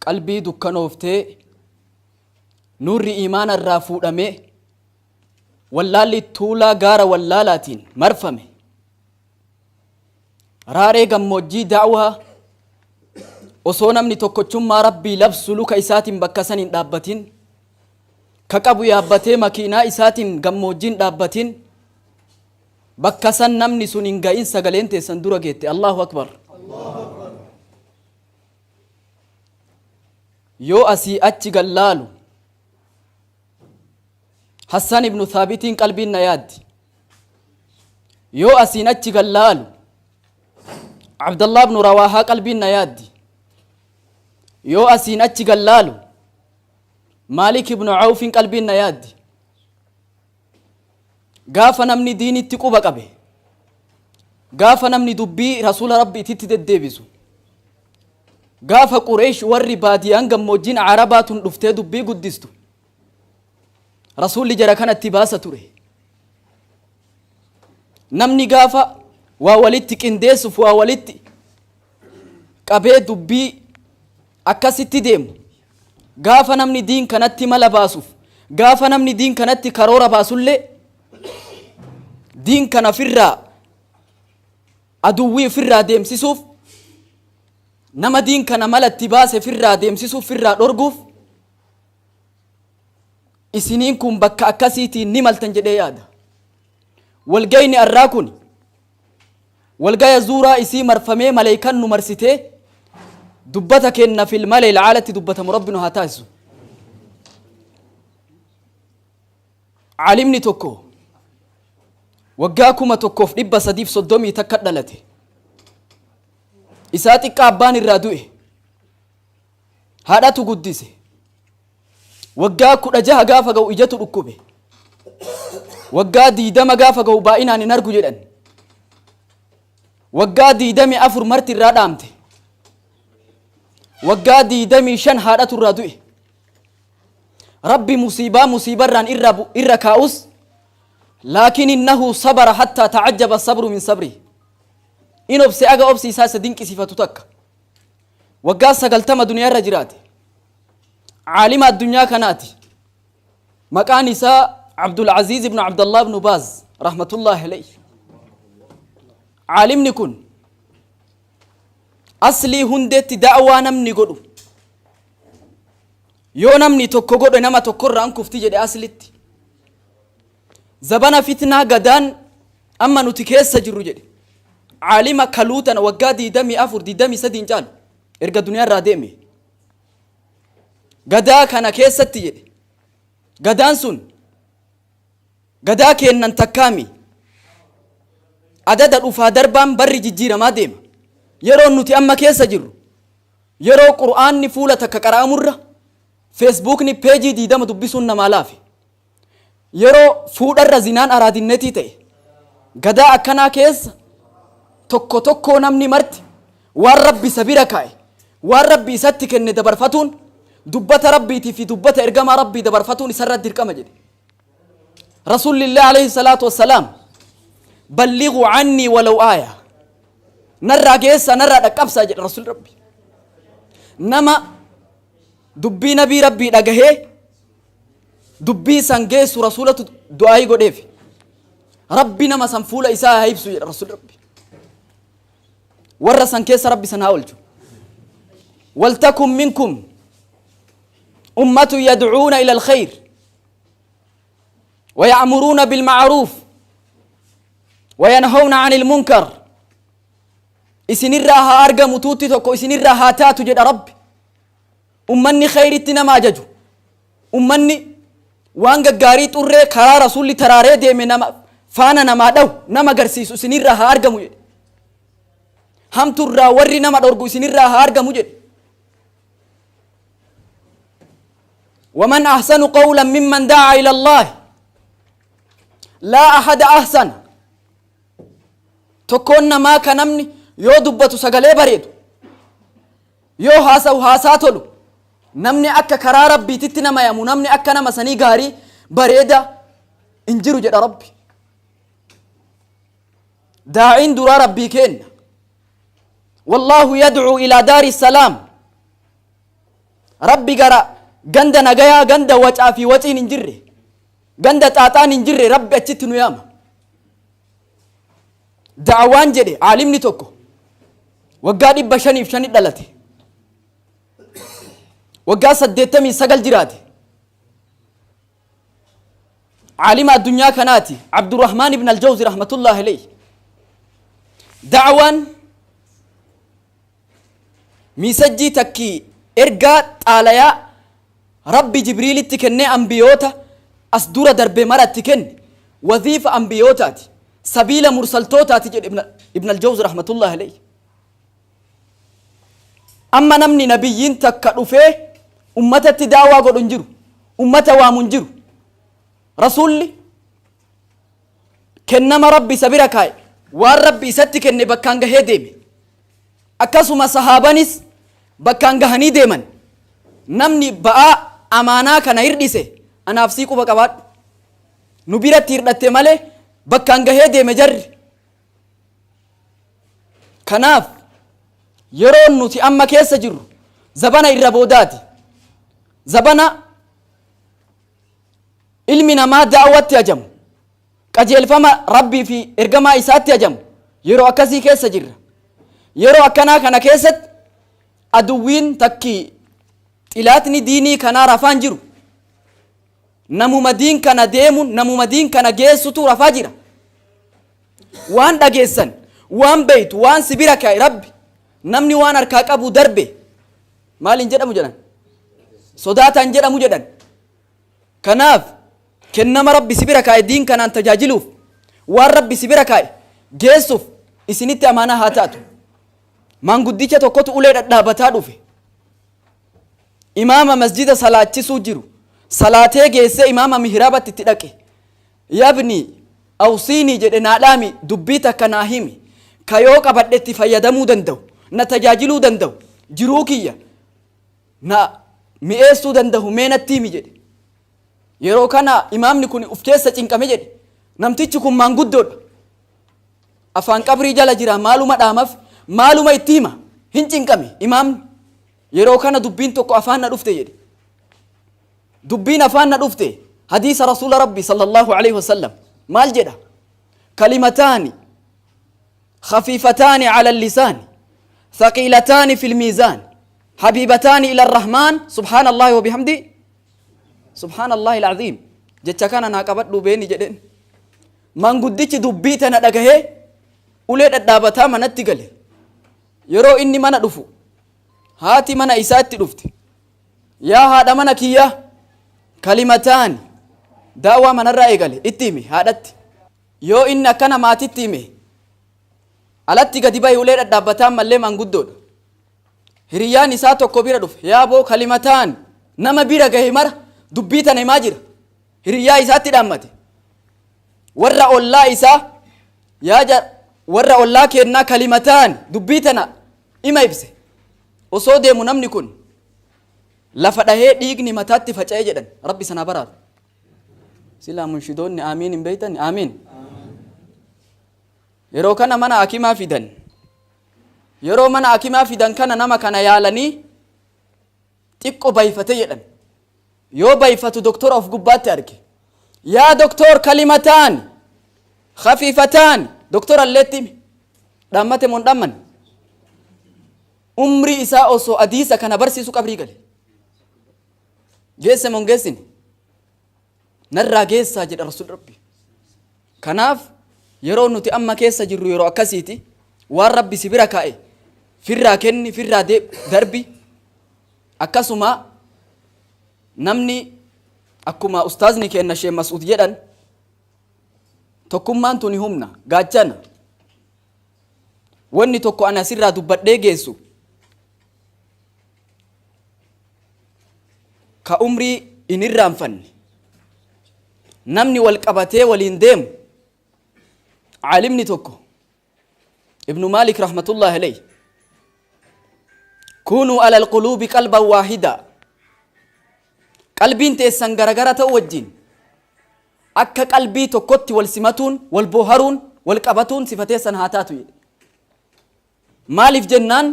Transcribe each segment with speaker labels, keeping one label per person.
Speaker 1: qalbii dukkanooftee nurri iimaana irraa fuudhamee wallaalli tuulaa gaara wallaalaatiin marfame raaree gammoojjii da'waa osoo namni tokkochummaa rabbii labsu luka isaatiin bakka san hin dhaabbatin ka qabu yaabbatee makiinaa isaatiin gammoojjiin dhaabbatin bakka san namni sun hin ga'in sagaleen teessan dura geette. Allahu akbar. yoo asii achi gallaalu Hassan ibn Thabitiin qalbiin na yaaddi. yoo asiin achi gallaalu Abdullah ibn Rawaha qalbiin na yaaddi. yoo asiin achi gallaalu Malik ibn Aufin qalbiin na yaaddi. gaafa namni diinitti quba qabe gaafa namni dubbii rasuula rabbi itti deddeebisu gaafa Qureesh warri baadiyaan gammoojjiin Arabaatun dhuftee dubbii guddistu rasuulli jara kanatti baasa ture. namni gaafa waa walitti qindeessuuf waa walitti qabee dubbii akkasitti deemu gaafa namni diin kanatti mala baasuuf gaafa namni diin kanatti karoora baasullee diin kana firraa aduwwii firraa deemsisuuf nama diin kana malatti baase firraa deemsisuuf firraa dhorguuf isiniin kun bakka akkasiitiin ni maltan jedhee yaada. walgayni arraa kun walgaya zuuraa isii marfamee maleeykan nu marsitee dubbata kenna fil malee ilaalatti dubbatamu rabbinu haa taasisu. caalimni tokko waggaa 1330 takka dhalate. isaa xiqqaa abbaan irraa du'e haadhatu guddise. waggaa 16 gaafa ga'u ijatu dhukkube. waggaa 20 gaafa ga'u baay'inaan hin argu jedhan. waggaa 24 marti irraa dhaamte. waggaa 25 haadhatu irraa du'e. rabbi musiibarraan irra kaa'us laakiin innahu sabara hattaa ta'ajjaba sabru min sabri. in obse aga obsi isaa isa dinqisiifatu takka. waggaa 90 duniyaa irra jiraate. caalima addunyaa kanaati. maqaan isaa Abdul Aziz ibn Abdullah ibn Baz rahmatullahi alayhi. caalimni kun aslii hundeetti da'waa namni godhu yoo namni tokko godhe nama tokkorraa kufti jedhe aslitti zabana fitnaa gadaan amma nuti keessa jirru jedhe caalima kaluutan waggaa 24-23 caalu erga duniyaa irraa deeme gadaa kana keessatti jedhe gadaan sun gadaa kennan takkaami adada dhufaa darbaan barri jijjiiramaa deema. yeroo nuti amma keessa jirru yeroo qur'aanni fuula takka qara'amurra feesbuukni peejii 20 dubbisuun namaa laafe yeroo fuudharra zinaan araadinnetii ta'e gadaa akkanaa keessa tokko tokko namni marti waan rabbi sabira kaa'e waan rabbi isatti kenne dabarfatuun dubbata rabbiitii fi dubbata ergamaa rabbii dabarfatuun isarra dirqama jedhe. rasuulillah alayhi salaatu wassalaam ballighuu cannii walaw aaya narraa geessa narraa dhaqqabsaa jedhe rasuul rabbi. nama dubbii nabii rabbii dhagahee dubbii san geessu rasuulatu du'aayii godheef rabbi nama san fuula isaa haa ibsu jedhe rasuul rabbi. warra san keessa rabbi san haa oolchu. waltakun minkum ummatun yadcuuna ila alkhayr ويأمرون بالمعروف وينهون عن المنكر. isinirraa haa argamu tuutti tokko isinirraa haa taatu jedha rabbi. ummanni khayritti nama ajaju ummanni waan gaggaarii xurree karaa rasuulli taraaree deeme nama faana namaa dhawu nama agarsiisu isinirraa haa argamu jedhe. hamturraa warri nama dhorgu isinirraa haa argamu jedhe. ومن أحسن قولا ممن دعا إلى الله لا أحد أحسن. تكون ما كنمني yoo dubbatu sagalee bareedu yoo haasa'u haasaa tolu namni akka karaa rabbiititti nama yamu namni akka nama sanii gaarii bareeda hin jiru jedha rabbi. daa'iin duraa rabbii kenna. والله يدعو إلى دار السلام rabbi gara ganda nagayaa ganda wacaa fi waciin hin jirre ganda xaaxaan hin jirre rabbi achitti nu yaama da'awaan jedhe aalimni tokko waggaa 505 dhalate waggaa 89 jiraate عالم الدنيا كناتي عبد الرحمن بن الجوزي رحمة الله عليه دعوان ميسجي تكي إرقات آليا ربي جبريل تكني أنبيوتا أصدور درب مرة تكن وظيفة أنبيوتات سبيل مرسلتوتا تجد ابن الجوزي رحمة الله عليه أما نمني نبيين تكالو فيه أمة التداوى قد انجروا أمة وامنجروا رسولي كنما ربي سبيركاي والربي ستي كن بكانغ هديم أكاسما صحابانيس بكانغ هني ديمن نمني بقى أمانا كان يردسه أنا أفسيكو بكوات نبيرة تيردت ماله بكانغ هديم جر كناف يرون نتي أما كيس جرو زبانا الربوداتي زبانا ilmi namaa daawwatti ajamu qajeelfama rabbii fi ergamaa isaatti ajamu yeroo akkasii keessa jirra yeroo akkanaa kana keessatti aduwwiin takki xilaatni diinii kanaa rafaan jiru namuma diin kana deemu namuma diin kana geessutu rafaa jira waan dhageessan waan beeytu waan sibira kaa'e rabbi namni waan harkaa qabu darbe maaliin jedhamu jedhan sodaataan jedhamu jedhan kanaaf kennama rabbi sibira kaa'e diin kanaan tajaajiluuf waan rabbi sibira kaa'e geessuuf isinitti amaanaa haa taatu maanguddicha tokkotu ulee dhadhaabataa dhufe imaama masjida salaachisuu jiru salaatee geessee imaama mihraabatti itti dhaqe yabni awsiinii jedhe naadhaami dubbii takka naa himi ka yoo qabadhetti fayyadamuu danda'u na tajaajiluu danda'u jiruu kiyya na mi'eessuu danda'u meenatti himi jedhe yeroo kana imaamni kun uf keessa cinqame jedhe namtichi kun maanguddoodha afaan qabrii jala jira maaluma dhaamaf maaluma itti hima hin cinqame imaamni yeroo kana dubbiin tokko afaan na dhufte jedhe dubbiin afaan na dhufte hadiisa rasuula rabbi sallallahu alaihi wasallam maal jedha kalimataani خفيفتان على اللسان ثقيلتان في الميزان حبيبتان إلى الرحمن سبحان الله وبحمده سبحان الله العظيم جتشا كان ناقبت دوبيني جدين من قدتش دبيتنا دقه أولاد الدابتا من التقل يرو إني من دفو هاتي من إسات دفت يا هذا من كيا كلمتان دعوة من الرأي قال اتيمي هادت يو إن كان ما تتيمي alatti gadi bayi ulee dhadhaabataan mallee maanguddoodha hiriyaan isaa tokko bira dhufe yaa boo kalimataan nama bira gahe mara dubbii tana himaa jira hiriyaa isaatti dhaammate warra ollaa isaa yaa warra ollaa kennaa kalimataan dubbii tana hima ibse osoo deemu namni kun lafa dhahee dhiigni mataatti faca'ee jedhan rabbi sanaa baraatu silaa munshidoonni aamiin hin beeytan aamiin yeroo kana mana hakimaa fidan yeroo mana hakimaa fidan kana nama kana yaalanii xiqqo bayfate jedhan yoo bayfatu doktora of gubbaatti arge yaa doktor kalimataan khafiifataan doktora alleetti dhaammate mon dhamman umrii isaa osoo hadiisa kana barsiisu qabrii gale geesse mon geessine narraa geessaa jedha rasuul rabbi kanaaf yeroo nuti amma keessa jirru yeroo akkasiiti waan rabbi si bira kaa'e firraa kenni firraa darbi akkasuma namni akkuma ustaazni kenna Sheekh Mas'uud jedhan tokkummaan tuni humna gaachana wanni tokko ana sirraa dubbadhee geessu ka umrii in irraanfanne namni wal qabatee waliin deemu عالمني توكو ابن مالك رحمة الله عليه كونوا على القلوب قلبا واحدا قلبين تيسان غرغرة توجين أكا قلبي توكوتي والسمتون والبوهرون والقبتون صفتيسان هاتاتو مالف جنان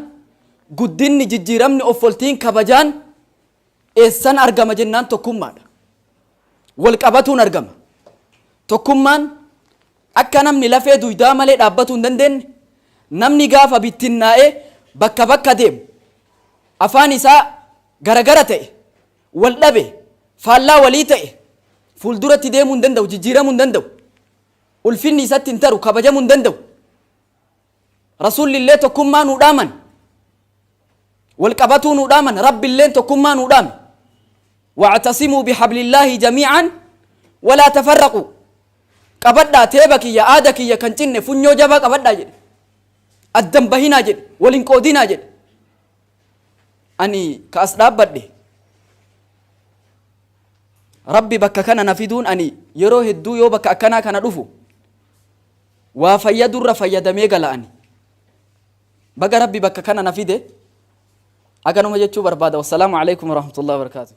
Speaker 1: قدين ججيرمني أفولتين كبجان eessan argama jennaan tokkummaadha. Wal qabatuun argama. Tokkummaan akka namni lafee duydaa malee dhaabbatuu hin dandeenye, namni gaafa bittinnaa'ee bakka bakka deemu afaan isaa garagara ta'e, wal dhabe, faallaa walii ta'e fuulduratti deemuu hin danda'u, jijjiiramuu hin danda'u, ulfinni isatti hin taru, kabajamuu hin danda'u. Rasuulli illee tokkummaa nuu dhaaman, wal qabatuu nuu dhaaman, rabbi illee tokkummaa nuu dhaame. واعتصموا بحبل الله جميعا ولا تفرقوا. qabadhaa teeba kiyya aada kiyya kan cinne funyoo jabaa qabadhaa jedhe, addan bahinaa jedhe, waliin qoodinaa jedhe. Ani ka as dhaabbadhe rabbi bakka kana na fiduun ani yeroo hedduu yoo bakka akkanaa kana dhufu waa fayyadurra fayyadamee gala. Ani baga rabbi bakka kana na fide aganuma jechuu barbaada. Wassalaamu alaikum warahmatullahi wabarakatuh.